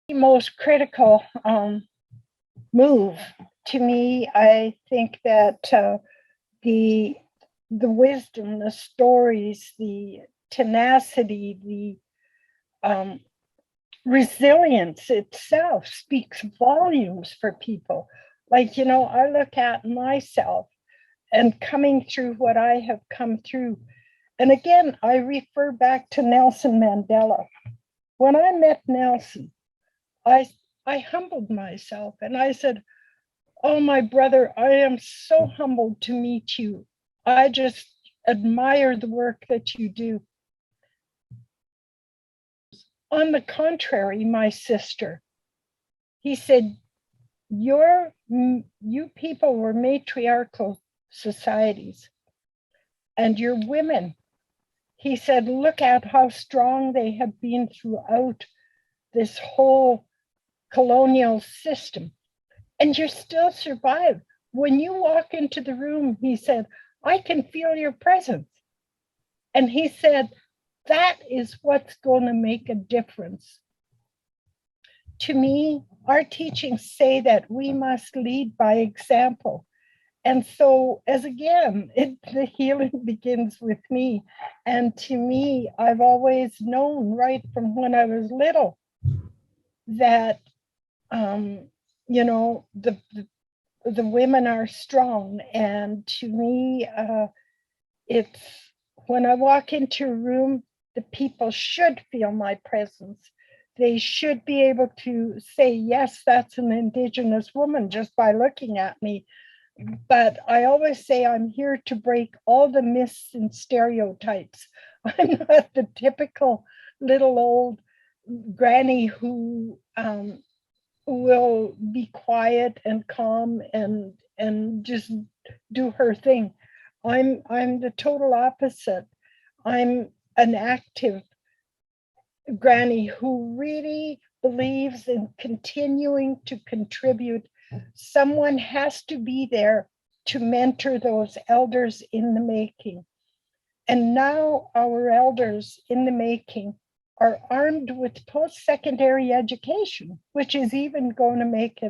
The most critical move to me, I think that the wisdom, the stories, the tenacity, the resilience itself speaks volumes for people. Like, I look at myself and coming through what I have come through. And again, I refer back to Nelson Mandela. When I met Nelson, I humbled myself and I said, "Oh, my brother, I am so humbled to meet you. I just admire the work that you do." On the contrary, my sister, he said, you people were matriarchal societies, and you're women. He said, look at how strong they have been throughout this whole colonial system, and you still survive. When you walk into the room, he said, I can feel your presence. And he said, that is what's going to make a difference. To me, our teachings say that we must lead by example. And so, as again, the healing begins with me. And to me, I've always known right from when I was little that, the women are strong. And to me, it's when I walk into a room, the people should feel my presence. They should be able to say, yes, that's an Indigenous woman just by looking at me. But I always say I'm here to break all the myths and stereotypes. I'm not the typical little old granny who will be quiet and calm and just do her thing. I'm the total opposite. I'm an active granny who really believes in continuing to contribute. Someone has to be there to mentor those elders in the making. And now our elders in the making are armed with post-secondary education, which is even going to make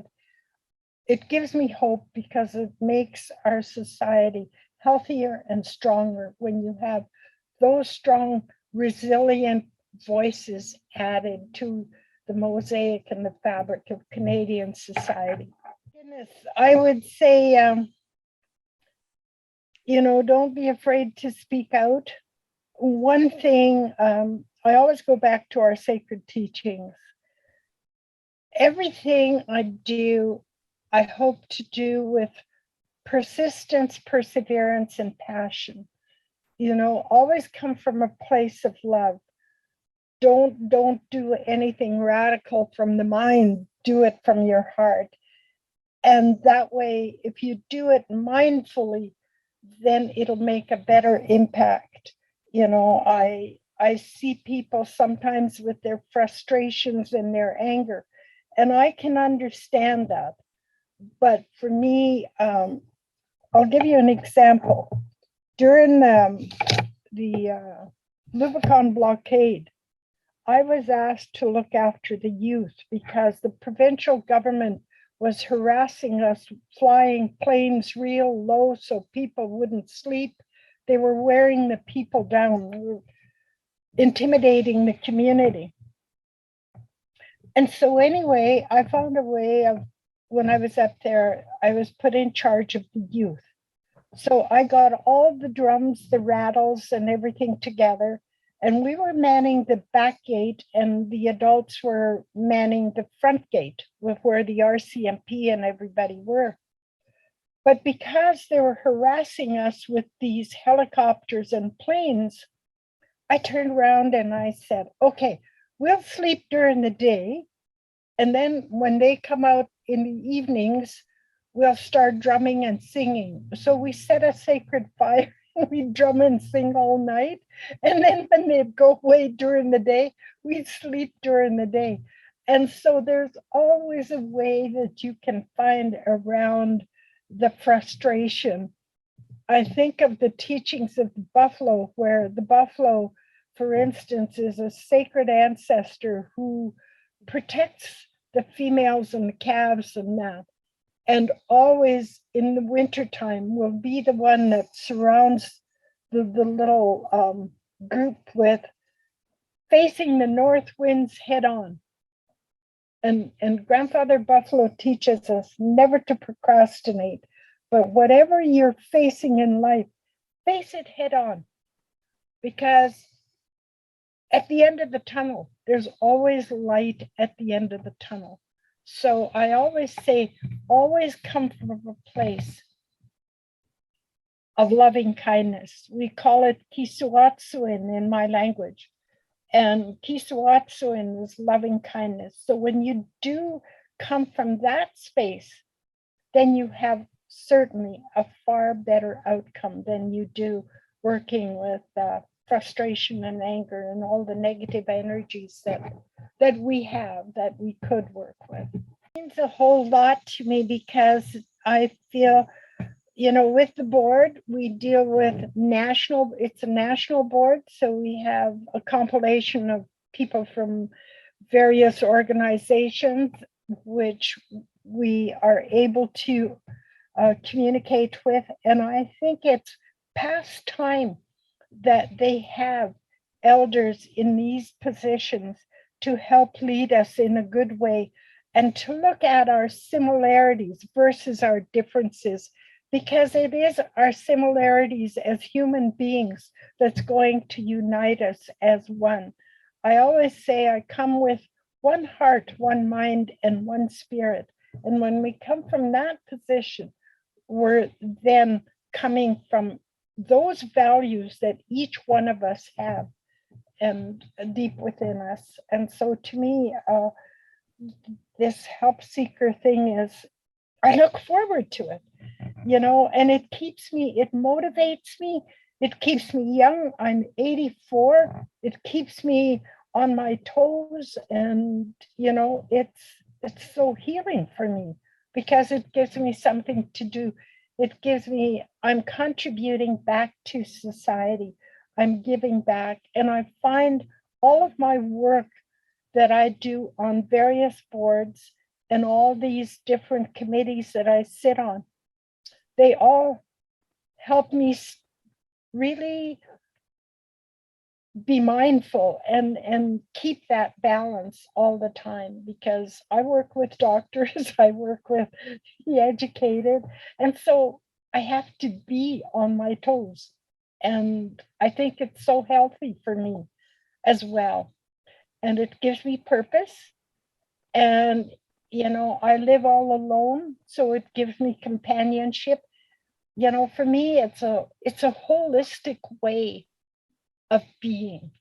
it gives me hope because it makes our society healthier and stronger when you have those strong, resilient voices added to the mosaic and the fabric of Canadian society. Goodness, I would say, don't be afraid to speak out. One thing, I always go back to our sacred teachings. Everything I do, I hope to do with persistence, perseverance, and passion. Always come from a place of love. Don't do anything radical from the mind. Do it from your heart. And that way, if you do it mindfully, then it'll make a better impact. I see people sometimes with their frustrations and their anger, and I can understand that. But for me, I'll give you an example. During the Lubicon blockade, I was asked to look after the youth because the provincial government was harassing us, flying planes real low so people wouldn't sleep. They were wearing the people down, intimidating the community. And so anyway, I found a way of, when I was up there, I was put in charge of the youth. So I got all the drums, the rattles, and everything together. And we were manning the back gate, and the adults were manning the front gate with where the RCMP and everybody were. But because they were harassing us with these helicopters and planes, I turned around and I said, okay, we'll sleep during the day. And then when they come out in the evenings, we'll start drumming and singing. So we set a sacred fire. We drum and sing all night. And then when they go away during the day, we sleep during the day. And so there's always a way that you can find around the frustration. I think of the teachings of the buffalo, where the buffalo, for instance, is a sacred ancestor who protects the females and the calves and that, and always in the wintertime will be the one that surrounds the little group with facing the north winds head on. And Grandfather Buffalo teaches us never to procrastinate, but whatever you're facing in life, face it head on, because at the end of the tunnel, there's always light at the end of the tunnel. So I always say, always come from a place of loving kindness. We call it kisuatsuin in my language. And kisuatsuin is loving kindness. So when you do come from that space, then you have certainly a far better outcome than you do working with frustration and anger and all the negative energies that we have, that we could work with. It means a whole lot to me because I feel, with the board, we deal with it's a national board. So we have a compilation of people from various organizations, which we are able to communicate with. And I think it's past time that they have elders in these positions to help lead us in a good way and to look at our similarities versus our differences, because it is our similarities as human beings that's going to unite us as one. I always say I come with one heart, one mind, and one spirit. And when we come from that position, we're then coming from those values that each one of us have and deep within us. And so to me, this HelpSeeker thing is, I look forward to it, and it motivates me. It keeps me young. I'm 84. It keeps me on my toes. And, it's so healing for me because it gives me something to do. I'm contributing back to society. I'm giving back. And I find all of my work that I do on various boards and all these different committees that I sit on, they all help me really be mindful and keep that balance all the time, because I work with doctors, I work with the educated, and so I have to be on my toes. And I think it's so healthy for me as well. And it gives me purpose. And, I live all alone, so it gives me companionship. For me, it's a holistic way of being,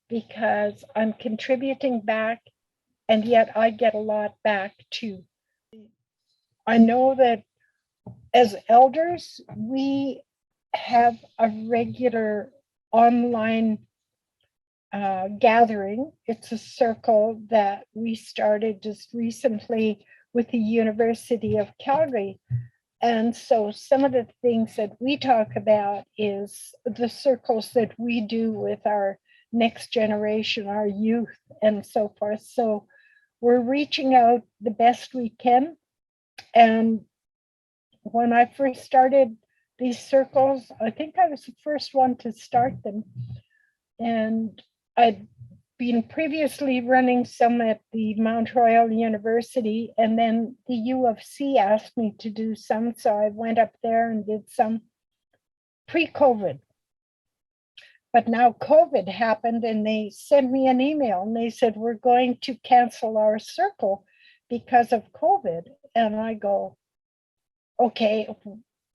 because I'm contributing back, and yet I get a lot back too. I know that as elders, we have a regular online gathering. It's a circle that we started just recently with the University of Calgary. And so some of the things that we talk about is the circles that we do with our next generation, our youth, and so forth. So we're reaching out the best we can. And when I first started these circles, I think I was the first one to start them. And I'd been previously running some at the Mount Royal University, and then the U of C asked me to do some, so I went up there and did some pre-COVID. But now COVID happened, and they sent me an email, and they said, we're going to cancel our circle because of COVID. And I go, okay,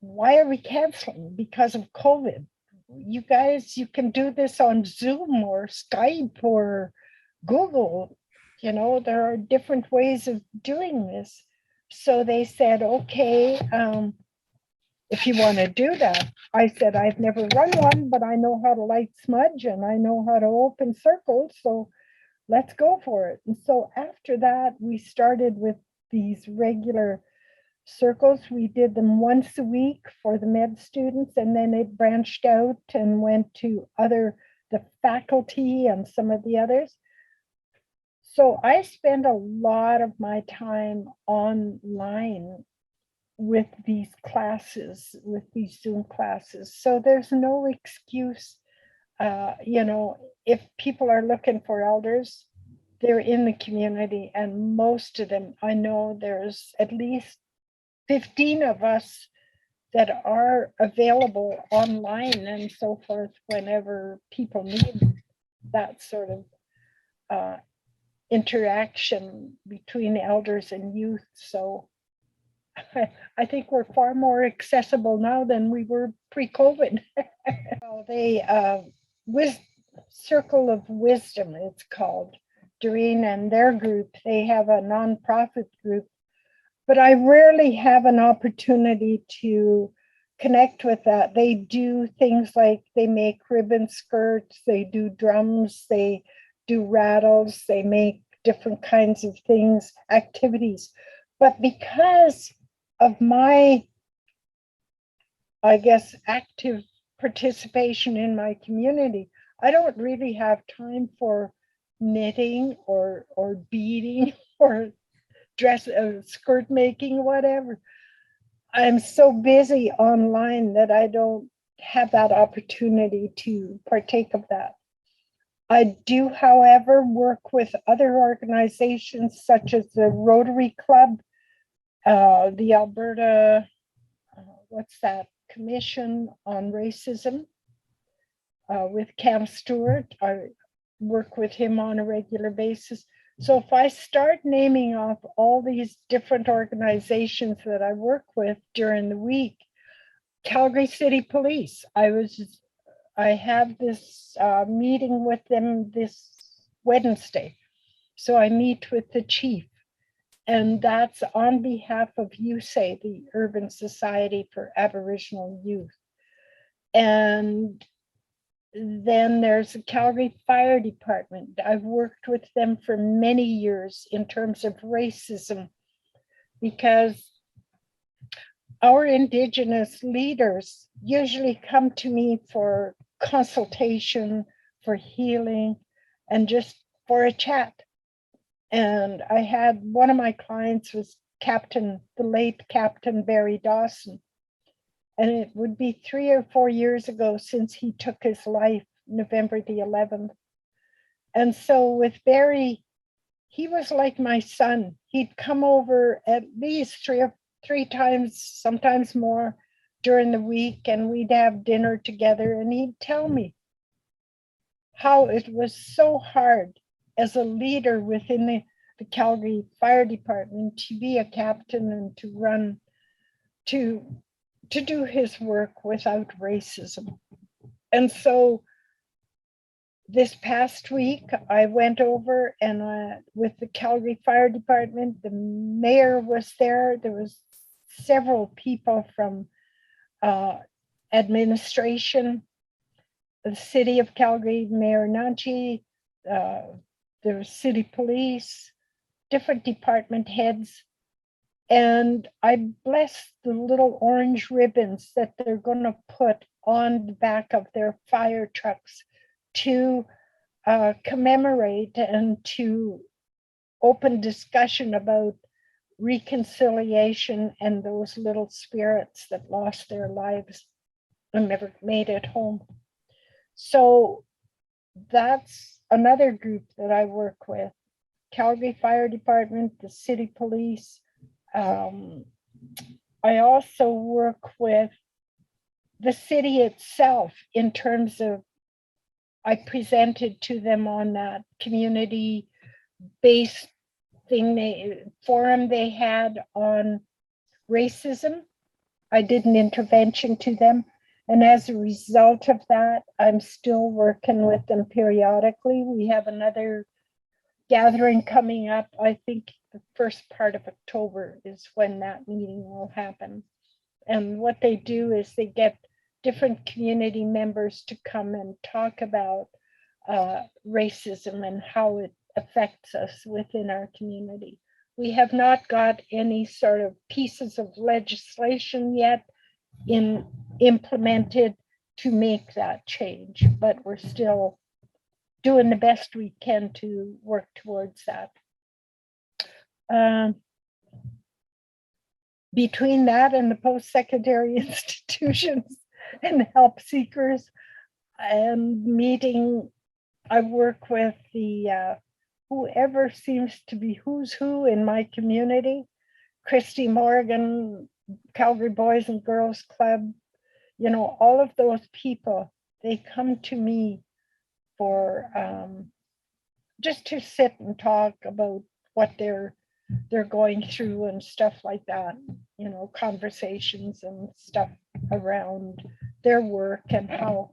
why are we canceling? Because of COVID. You guys, you can do this on Zoom or Skype or Google. There are different ways of doing this. So they said, okay, if you want to do that. I said, I've never run one, but I know how to light smudge and I know how to open circles. So let's go for it. And so after that, we started with these regular circles. We did them once a week for the med students, and then it branched out and went to the faculty and some of the others. So I spend a lot of my time online with these classes, with these Zoom classes. So there's no excuse, if people are looking for elders, they're in the community, and most of them, I know there's at least 15 of us that are available online and so forth whenever people need that sort of interaction between elders and youth. So I think we're far more accessible now than we were pre-COVID. Well, Circle of Wisdom, it's called. Doreen and their group, they have a nonprofit group, but I rarely have an opportunity to connect with that. They do things like they make ribbon skirts, they do drums, they do rattles, they make different kinds of things, activities. But because of my, I guess, active participation in my community, I don't really have time for knitting or beading or skirt making, whatever. I'm so busy online that I don't have that opportunity to partake of that. I do, however, work with other organizations such as the Rotary Club, the Alberta, Commission on Racism, with Cam Stewart. I work with him on a regular basis. So if I start naming off all these different organizations that I work with during the week, Calgary City Police, I have this meeting with them this Wednesday. So I meet with the chief, and that's on behalf of USAY, the Urban Society for Aboriginal Youth. And then there's the Calgary Fire Department. I've worked with them for many years in terms of racism, because our Indigenous leaders usually come to me for consultation, for healing, and just for a chat. And I had one of my clients was the late Captain Barry Dawson. And it would be 3 or 4 years ago since he took his life, November the 11th. And so with Barry, he was like my son. He'd come over at least three times, sometimes more, during the week, and we'd have dinner together, and he'd tell me how it was so hard as a leader within the Calgary Fire Department to be a captain and to run, to do his work without racism. And so this past week, I went over and with the Calgary Fire Department, the mayor was there. There was several people from administration, the city of Calgary, Mayor Nanchi, there was city police, different department heads. And I blessed the little orange ribbons that they're going to put on the back of their fire trucks to commemorate and to open discussion about reconciliation and those little spirits that lost their lives and never made it home. So that's another group that I work with. Calgary Fire Department, the city police. I also work with the city itself in terms of, I presented to them on that community-based forum they had on racism. I did an intervention to them. And as a result of that, I'm still working with them periodically. We have another gathering coming up. I think the first part of October is when that meeting will happen. And what they do is they get different community members to come and talk about racism and how it affects us within our community. We have not got any sort of pieces of legislation yet implemented to make that change, but we're still doing the best we can to work towards that. Between that and the post-secondary institutions and help seekers and meeting, I work with the whoever seems to be who's who in my community. Christy Morgan, Calgary Boys and Girls Club, you know, all of those people, they come to me for just to sit and talk about what they're going through and stuff like that, you know, conversations and stuff around their work and how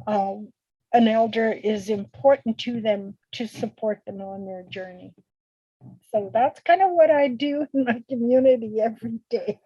an elder is important to them to support them on their journey. So that's kind of what I do in my community every day.